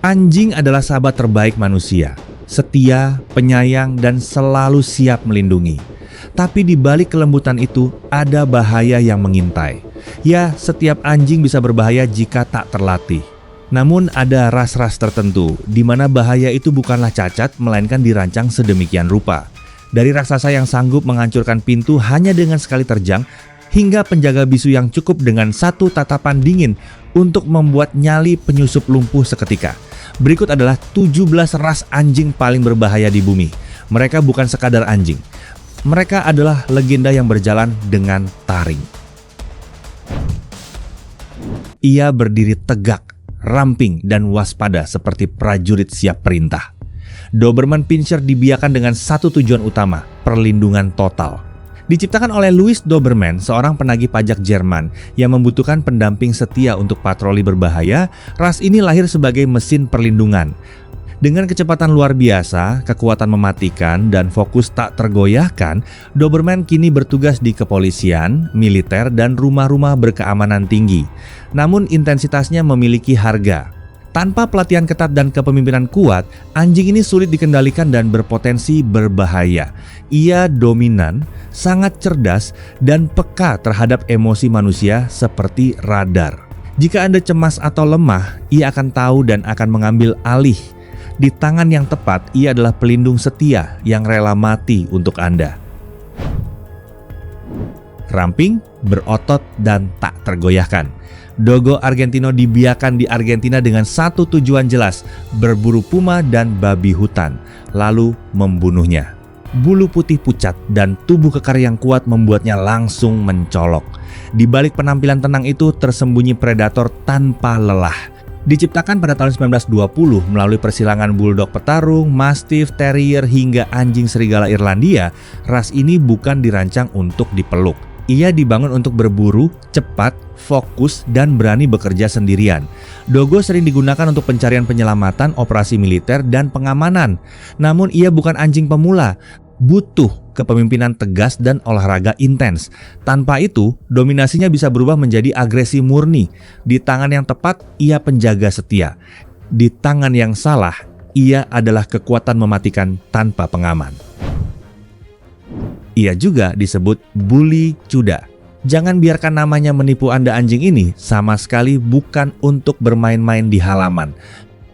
Anjing adalah sahabat terbaik manusia, setia, penyayang, dan selalu siap melindungi. Tapi di balik kelembutan itu ada bahaya yang mengintai. Ya, setiap anjing bisa berbahaya jika tak terlatih. Namun ada ras-ras tertentu di mana bahaya itu bukanlah cacat, melainkan dirancang sedemikian rupa. Dari raksasa yang sanggup menghancurkan pintu hanya dengan sekali terjang, hingga penjaga bisu yang cukup dengan satu tatapan dingin untuk membuat nyali penyusup lumpuh seketika. Berikut adalah 17 ras anjing paling berbahaya di bumi. Mereka bukan sekadar anjing. Mereka adalah legenda yang berjalan dengan taring. Ia berdiri tegak, ramping, dan waspada seperti prajurit siap perintah. Doberman Pinscher dibiarkan dengan satu tujuan utama, perlindungan total. Diciptakan oleh Louis Doberman, seorang penagih pajak Jerman yang membutuhkan pendamping setia untuk patroli berbahaya, ras ini lahir sebagai mesin perlindungan. Dengan kecepatan luar biasa, kekuatan mematikan, dan fokus tak tergoyahkan, Doberman kini bertugas di kepolisian, militer, dan rumah-rumah berkeamanan tinggi. Namun intensitasnya memiliki harga. Tanpa pelatihan ketat dan kepemimpinan kuat, anjing ini sulit dikendalikan dan berpotensi berbahaya. Ia dominan, sangat cerdas, dan peka terhadap emosi manusia seperti radar. Jika Anda cemas atau lemah, ia akan tahu dan akan mengambil alih. Di tangan yang tepat, ia adalah pelindung setia yang rela mati untuk Anda. Ramping, berotot, dan tak tergoyahkan. Dogo Argentino dibiarkan di Argentina dengan satu tujuan jelas, berburu puma dan babi hutan, lalu membunuhnya. Bulu putih pucat dan tubuh kekar yang kuat membuatnya langsung mencolok. Di balik penampilan tenang itu tersembunyi predator tanpa lelah. Diciptakan pada tahun 1920 melalui persilangan bulldog petarung, mastiff, terrier, hingga anjing serigala Irlandia, ras ini bukan dirancang untuk dipeluk. Ia dibangun untuk berburu, cepat, fokus, dan berani bekerja sendirian. Dogo sering digunakan untuk pencarian penyelamatan, operasi militer, dan pengamanan. Namun ia bukan anjing pemula, butuh kepemimpinan tegas dan olahraga intens. Tanpa itu, dominasinya bisa berubah menjadi agresi murni. Di tangan yang tepat, ia penjaga setia. Di tangan yang salah, ia adalah kekuatan mematikan tanpa pengaman. Ia juga disebut bully cuda. Jangan biarkan namanya menipu Anda. Anjing ini sama sekali bukan untuk bermain-main di halaman.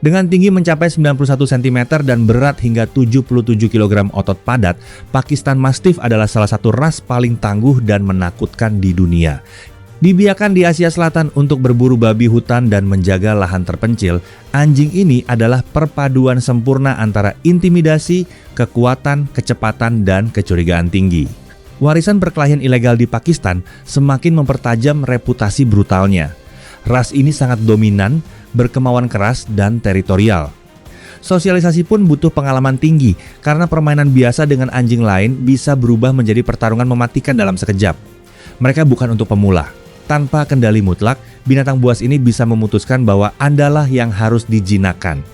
Dengan tinggi mencapai 91 cm dan berat hingga 77 kg otot padat, Pakistan Mastiff adalah salah satu ras paling tangguh dan menakutkan di dunia. Dibiarkan di Asia Selatan untuk berburu babi hutan dan menjaga lahan terpencil, anjing ini adalah perpaduan sempurna antara intimidasi, kekuatan, kecepatan, dan kecurigaan tinggi. Warisan perkelahian ilegal di Pakistan semakin mempertajam reputasi brutalnya. Ras ini sangat dominan, berkemauan keras, dan teritorial. Sosialisasi pun butuh pengalaman tinggi karena permainan biasa dengan anjing lain bisa berubah menjadi pertarungan mematikan dalam sekejap. Mereka bukan untuk pemula. Tanpa kendali mutlak, binatang buas ini bisa memutuskan bahwa Andalah yang harus dijinakkan.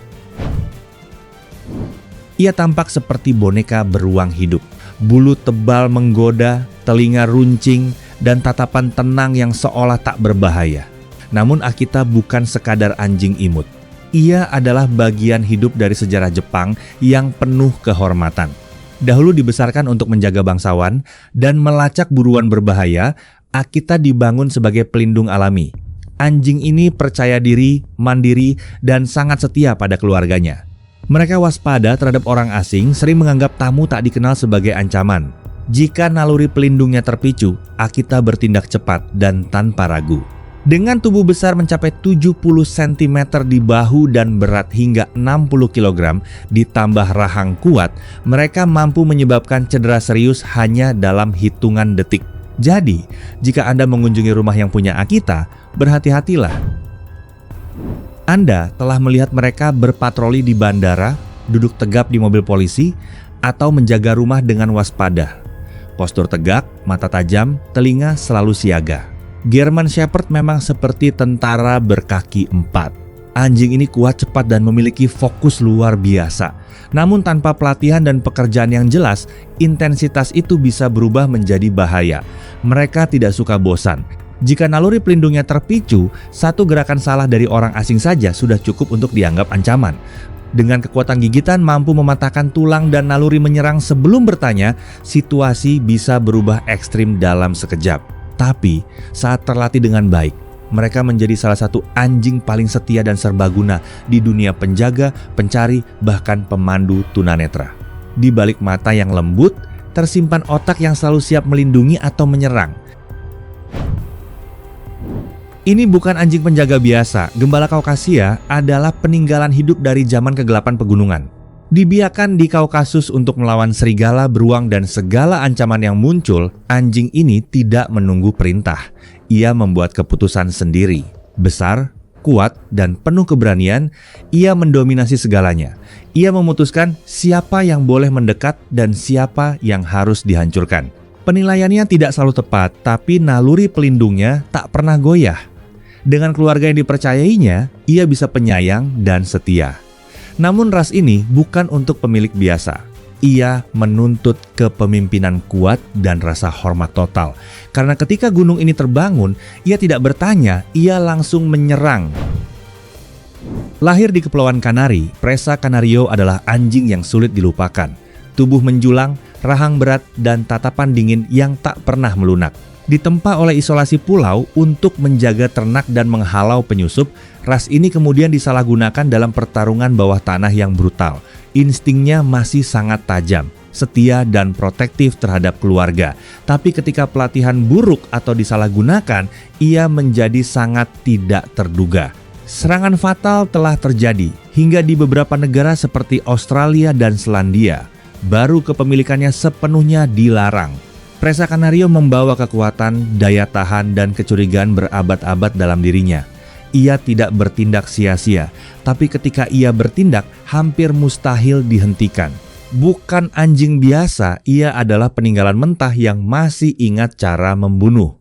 Ia tampak seperti boneka beruang hidup. Bulu tebal menggoda, telinga runcing, dan tatapan tenang yang seolah tak berbahaya. Namun Akita bukan sekadar anjing imut. Ia adalah bagian hidup dari sejarah Jepang yang penuh kehormatan. Dahulu dibesarkan untuk menjaga bangsawan dan melacak buruan berbahaya, Akita dibangun sebagai pelindung alami. Anjing ini percaya diri, mandiri, dan sangat setia pada keluarganya. Mereka waspada terhadap orang asing, sering menganggap tamu tak dikenal sebagai ancaman. Jika naluri pelindungnya terpicu, Akita bertindak cepat dan tanpa ragu. Dengan tubuh besar mencapai 70 cm di bahu dan berat hingga 60 kg, ditambah rahang kuat, mereka mampu menyebabkan cedera serius hanya dalam hitungan detik. Jadi, jika Anda mengunjungi rumah yang punya Akita, berhati-hatilah. Anda telah melihat mereka berpatroli di bandara, duduk tegap di mobil polisi, atau menjaga rumah dengan waspada. Postur tegak, mata tajam, telinga selalu siaga. German Shepherd memang seperti tentara berkaki 4. Anjing ini kuat, cepat, dan memiliki fokus luar biasa. Namun tanpa pelatihan dan pekerjaan yang jelas, intensitas itu bisa berubah menjadi bahaya. Mereka tidak suka bosan. Jika naluri pelindungnya terpicu, satu gerakan salah dari orang asing saja sudah cukup untuk dianggap ancaman. Dengan kekuatan gigitan mampu mematahkan tulang dan naluri menyerang sebelum bertanya, situasi bisa berubah ekstrim dalam sekejap. Tapi, saat terlatih dengan baik, mereka menjadi salah satu anjing paling setia dan serbaguna di dunia penjaga, pencari, bahkan pemandu tunanetra. Di balik mata yang lembut, tersimpan otak yang selalu siap melindungi atau menyerang. Ini bukan anjing penjaga biasa. Gembala Kaukasia adalah peninggalan hidup dari zaman kegelapan pegunungan. Dibiarkan di Kaukasus untuk melawan serigala, beruang, dan segala ancaman yang muncul, anjing ini tidak menunggu perintah. Ia membuat keputusan sendiri. Besar, kuat, dan penuh keberanian, ia mendominasi segalanya. Ia memutuskan siapa yang boleh mendekat dan siapa yang harus dihancurkan. Penilaiannya tidak selalu tepat, tapi naluri pelindungnya tak pernah goyah. Dengan keluarga yang dipercayainya, ia bisa penyayang dan setia. Namun ras ini bukan untuk pemilik biasa. Ia menuntut kepemimpinan kuat dan rasa hormat total. Karena ketika gunung ini terbangun, ia tidak bertanya, ia langsung menyerang. Lahir di Kepulauan Kanari, Presa Canario adalah anjing yang sulit dilupakan. Tubuh menjulang, rahang berat, dan tatapan dingin yang tak pernah melunak. Ditempa oleh isolasi pulau untuk menjaga ternak dan menghalau penyusup, ras ini kemudian disalahgunakan dalam pertarungan bawah tanah yang brutal. Instingnya masih sangat tajam, setia dan protektif terhadap keluarga. Tapi ketika pelatihan buruk atau disalahgunakan, ia menjadi sangat tidak terduga. Serangan fatal telah terjadi hingga di beberapa negara seperti Australia dan Selandia. Baru kepemilikannya sepenuhnya dilarang. Presa Canario membawa kekuatan, daya tahan, dan kecurigaan berabad-abad dalam dirinya. Ia tidak bertindak sia-sia, tapi ketika ia bertindak, hampir mustahil dihentikan. Bukan anjing biasa, ia adalah peninggalan mentah yang masih ingat cara membunuh.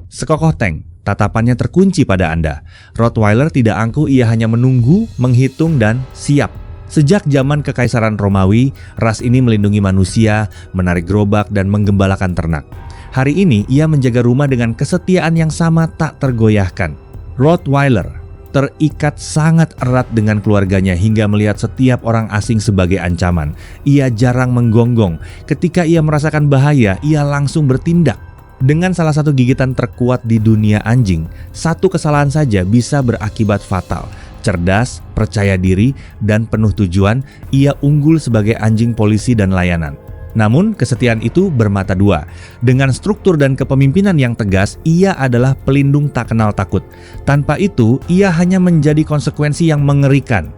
Sekokoh tank, tatapannya terkunci pada Anda. Rottweiler tidak angkuh, ia hanya menunggu, menghitung, dan siap. Sejak zaman Kekaisaran Romawi, ras ini melindungi manusia, menarik gerobak, dan menggembalakan ternak. Hari ini, ia menjaga rumah dengan kesetiaan yang sama tak tergoyahkan. Rottweiler terikat sangat erat dengan keluarganya hingga melihat setiap orang asing sebagai ancaman. Ia jarang menggonggong. Ketika ia merasakan bahaya, ia langsung bertindak. Dengan salah satu gigitan terkuat di dunia anjing, satu kesalahan saja bisa berakibat fatal. Cerdas, percaya diri, dan penuh tujuan, ia unggul sebagai anjing polisi dan layanan. Namun, kesetiaan itu bermata dua. Dengan struktur dan kepemimpinan yang tegas, ia adalah pelindung tak kenal takut. Tanpa itu, ia hanya menjadi konsekuensi yang mengerikan.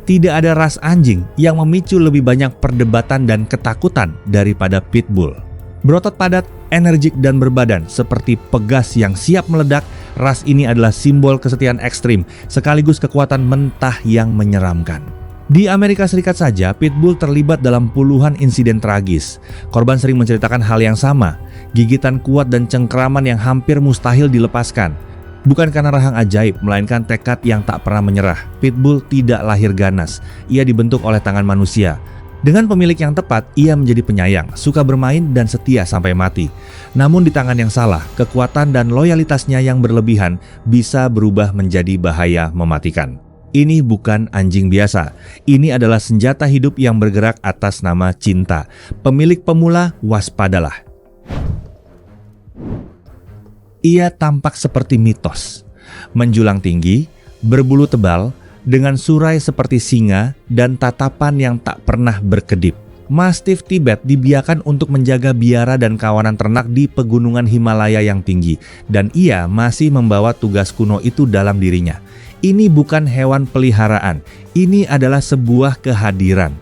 Tidak ada ras anjing yang memicu lebih banyak perdebatan dan ketakutan daripada pitbull. Berotot padat, energik, dan berbadan seperti pegas yang siap meledak, ras ini adalah simbol kesetiaan ekstrim sekaligus kekuatan mentah yang menyeramkan. Di Amerika Serikat saja, pitbull terlibat dalam puluhan insiden tragis. Korban sering menceritakan hal yang sama, gigitan kuat dan cengkraman yang hampir mustahil dilepaskan. Bukan karena rahang ajaib, melainkan tekad yang tak pernah menyerah. Pitbull tidak lahir ganas, ia dibentuk oleh tangan manusia. Dengan pemilik yang tepat, ia menjadi penyayang, suka bermain, dan setia sampai mati. Namun di tangan yang salah, kekuatan dan loyalitasnya yang berlebihan bisa berubah menjadi bahaya mematikan. Ini bukan anjing biasa. Ini adalah senjata hidup yang bergerak atas nama cinta. Pemilik pemula, waspadalah. Ia tampak seperti mitos. Menjulang tinggi, berbulu tebal, dengan surai seperti singa dan tatapan yang tak pernah berkedip. Mastiff Tibet dibiarkan untuk menjaga biara dan kawanan ternak di pegunungan Himalaya yang tinggi, dan ia masih membawa tugas kuno itu dalam dirinya. Ini bukan hewan peliharaan, ini adalah sebuah kehadiran.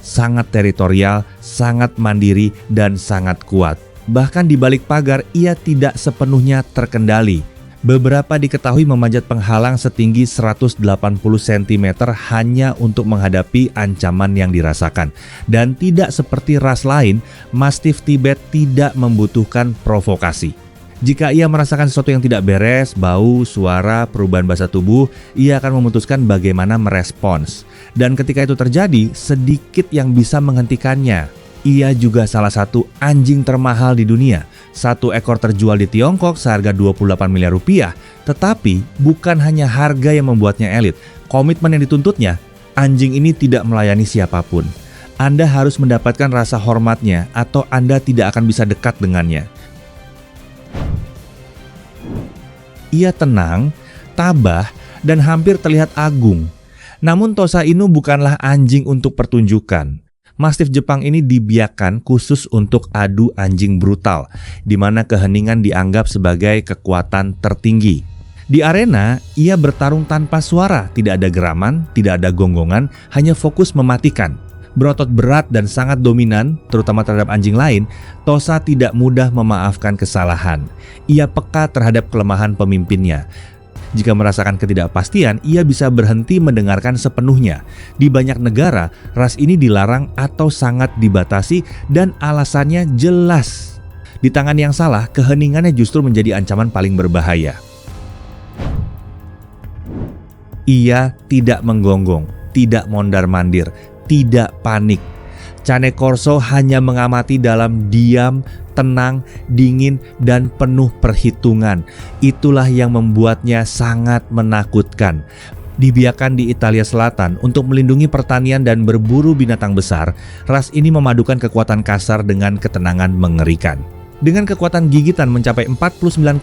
Sangat teritorial, sangat mandiri, dan sangat kuat. Bahkan di balik pagar, ia tidak sepenuhnya terkendali. Beberapa diketahui memanjat penghalang setinggi 180 cm hanya untuk menghadapi ancaman yang dirasakan. Dan tidak seperti ras lain, Mastiff Tibet tidak membutuhkan provokasi. Jika ia merasakan sesuatu yang tidak beres, bau, suara, perubahan bahasa tubuh, ia akan memutuskan bagaimana merespons. Dan ketika itu terjadi, sedikit yang bisa menghentikannya. ia juga salah satu anjing termahal di dunia. Satu ekor terjual di Tiongkok seharga 28 miliar rupiah. Tetapi bukan hanya harga yang membuatnya elit. Komitmen yang dituntutnya, anjing ini tidak melayani siapapun. Anda harus mendapatkan rasa hormatnya atau Anda tidak akan bisa dekat dengannya. Ia tenang, tabah, dan hampir terlihat agung. Namun Tosa Inu bukanlah anjing untuk pertunjukan. Mastiff Jepang ini dibiarkan khusus untuk adu anjing brutal, di mana keheningan dianggap sebagai kekuatan tertinggi. Di arena, ia bertarung tanpa suara, tidak ada geraman, tidak ada gonggongan, hanya fokus mematikan. Berotot berat dan sangat dominan, terutama terhadap anjing lain, Tosa tidak mudah memaafkan kesalahan. Ia peka terhadap kelemahan pemimpinnya. Jika merasakan ketidakpastian, ia bisa berhenti mendengarkan sepenuhnya. Di banyak negara, ras ini dilarang atau sangat dibatasi dan alasannya jelas. Di tangan yang salah, keheningannya justru menjadi ancaman paling berbahaya. Ia tidak menggonggong, tidak mondar-mandir, tidak panik. Cane Corso hanya mengamati dalam diam, tenang, dingin, dan penuh perhitungan. Itulah yang membuatnya sangat menakutkan. Dibiarkan di Italia Selatan untuk melindungi pertanian dan berburu binatang besar, ras ini memadukan kekuatan kasar dengan ketenangan mengerikan. Dengan kekuatan gigitan mencapai 49,21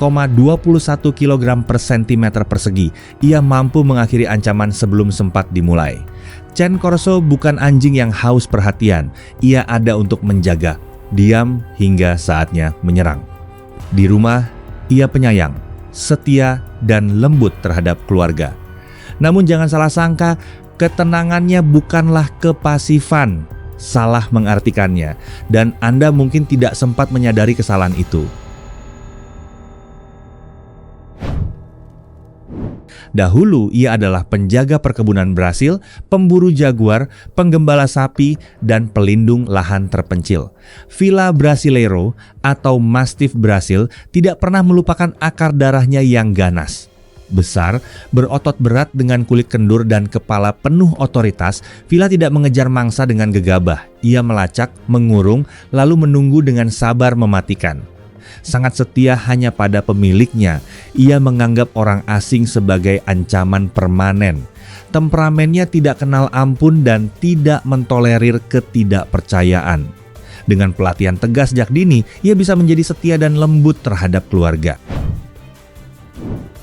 kg per cm persegi, ia mampu mengakhiri ancaman sebelum sempat dimulai. Cane Corso bukan anjing yang haus perhatian, ia ada untuk menjaga, diam hingga saatnya menyerang. Di rumah, ia penyayang, setia, dan lembut terhadap keluarga. Namun jangan salah sangka, ketenangannya bukanlah kepasifan. Salah mengartikannya, dan Anda mungkin tidak sempat menyadari kesalahan itu. Dahulu ia adalah penjaga perkebunan Brasil, pemburu jaguar, penggembala sapi, dan pelindung lahan terpencil. Villa Brasileiro atau Mastiff Brasil tidak pernah melupakan akar darahnya yang ganas. Besar, berotot berat dengan kulit kendur dan kepala penuh otoritas, Villa tidak mengejar mangsa dengan gegabah. Ia melacak, mengurung, lalu menunggu dengan sabar mematikan. Sangat setia hanya pada pemiliknya, ia menganggap orang asing sebagai ancaman permanen. Temperamennya tidak kenal ampun dan tidak mentolerir ketidakpercayaan. Dengan pelatihan tegas sejak dini, ia bisa menjadi setia dan lembut terhadap keluarga.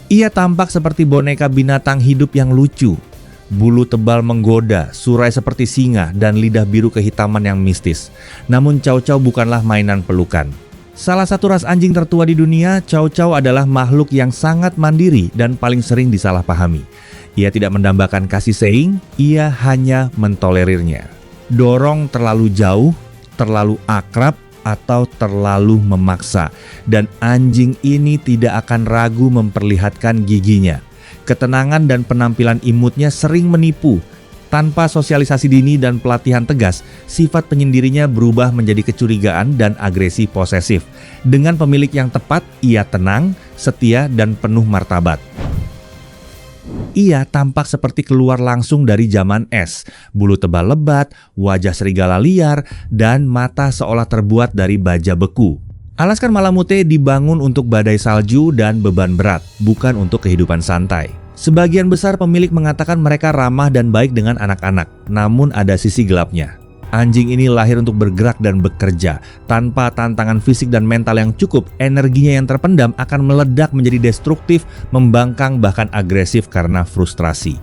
Ia tampak seperti boneka binatang hidup yang lucu. Bulu tebal menggoda, surai seperti singa, dan lidah biru kehitaman yang mistis. Namun Chow Chow bukanlah mainan pelukan. Salah satu ras anjing tertua di dunia, Chow Chow adalah makhluk yang sangat mandiri dan paling sering disalahpahami. Ia tidak mendambakan kasih sayang, ia hanya mentolerirnya. Dorong terlalu jauh, terlalu akrab, atau terlalu memaksa, dan anjing ini tidak akan ragu memperlihatkan giginya. Ketenangan dan penampilan imutnya sering menipu. Tanpa sosialisasi dini dan pelatihan tegas, sifat penyendirinya berubah menjadi kecurigaan dan agresi posesif. Dengan pemilik yang tepat, ia tenang, setia, dan penuh martabat. Ia tampak seperti keluar langsung dari zaman es. Bulu tebal lebat, wajah serigala liar, dan mata seolah terbuat dari baja beku. Alaskan Malamute dibangun untuk badai salju dan beban berat, bukan untuk kehidupan santai. Sebagian besar pemilik mengatakan mereka ramah dan baik dengan anak-anak, namun ada sisi gelapnya. Anjing ini lahir untuk bergerak dan bekerja. Tanpa tantangan fisik dan mental yang cukup, energinya yang terpendam akan meledak menjadi destruktif, membangkang, bahkan agresif karena frustrasi.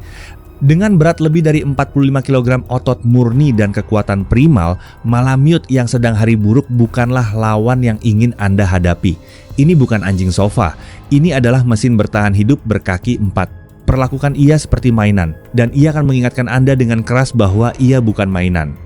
Dengan berat lebih dari 45 kg otot murni dan kekuatan primal, Malamute yang sedang hari buruk bukanlah lawan yang ingin Anda hadapi. Ini bukan anjing sofa, ini adalah mesin bertahan hidup berkaki 4. Perlakukan ia seperti mainan, dan ia akan mengingatkan Anda dengan keras bahwa ia bukan mainan.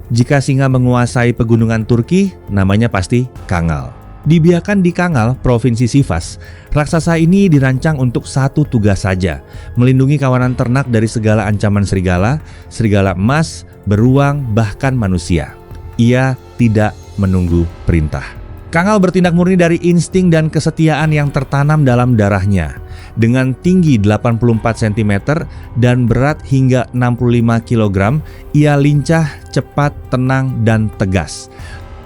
Jika singa menguasai pegunungan Turki, namanya pasti Kangal. Dibiarkan di Kangal, Provinsi Sivas, raksasa ini dirancang untuk satu tugas saja, melindungi kawanan ternak dari segala ancaman serigala, serigala emas, beruang, bahkan manusia. Ia tidak menunggu perintah. Kangal bertindak murni dari insting dan kesetiaan yang tertanam dalam darahnya. Dengan tinggi 84 cm dan berat hingga 65 kg, ia lincah, cepat, tenang, dan tegas.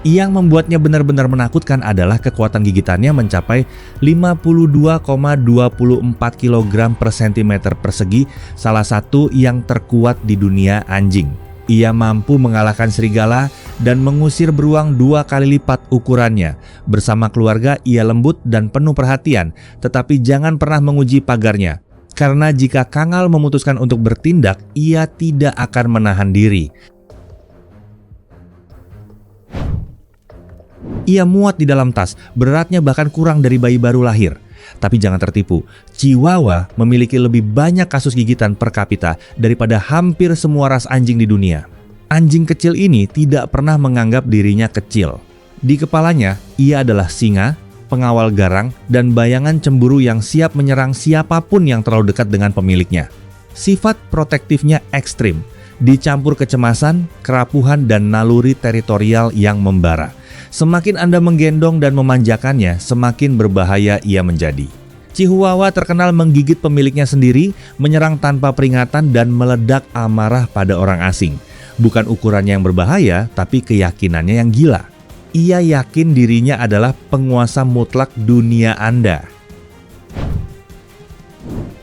Yang membuatnya benar-benar menakutkan adalah kekuatan gigitannya mencapai 52,24 kg per cm persegi, salah satu yang terkuat di dunia anjing. Ia mampu mengalahkan serigala dan mengusir beruang 2 kali lipat ukurannya. Bersama keluarga, ia lembut dan penuh perhatian, tetapi jangan pernah menguji pagarnya. Karena jika Kangal memutuskan untuk bertindak, ia tidak akan menahan diri. Ia muat di dalam tas, beratnya bahkan kurang dari bayi baru lahir. Tapi jangan tertipu, Chihuahua memiliki lebih banyak kasus gigitan per kapita daripada hampir semua ras anjing di dunia. Anjing kecil ini tidak pernah menganggap dirinya kecil. Di kepalanya, ia adalah singa, pengawal garang, dan bayangan cemburu yang siap menyerang siapapun yang terlalu dekat dengan pemiliknya. Sifat protektifnya ekstrim, dicampur kecemasan, kerapuhan, dan naluri teritorial yang membara. Semakin Anda menggendong dan memanjakannya, semakin berbahaya ia menjadi. Chihuahua terkenal menggigit pemiliknya sendiri, menyerang tanpa peringatan, dan meledak amarah pada orang asing. Bukan ukurannya yang berbahaya, tapi keyakinannya yang gila. Ia yakin dirinya adalah penguasa mutlak dunia Anda.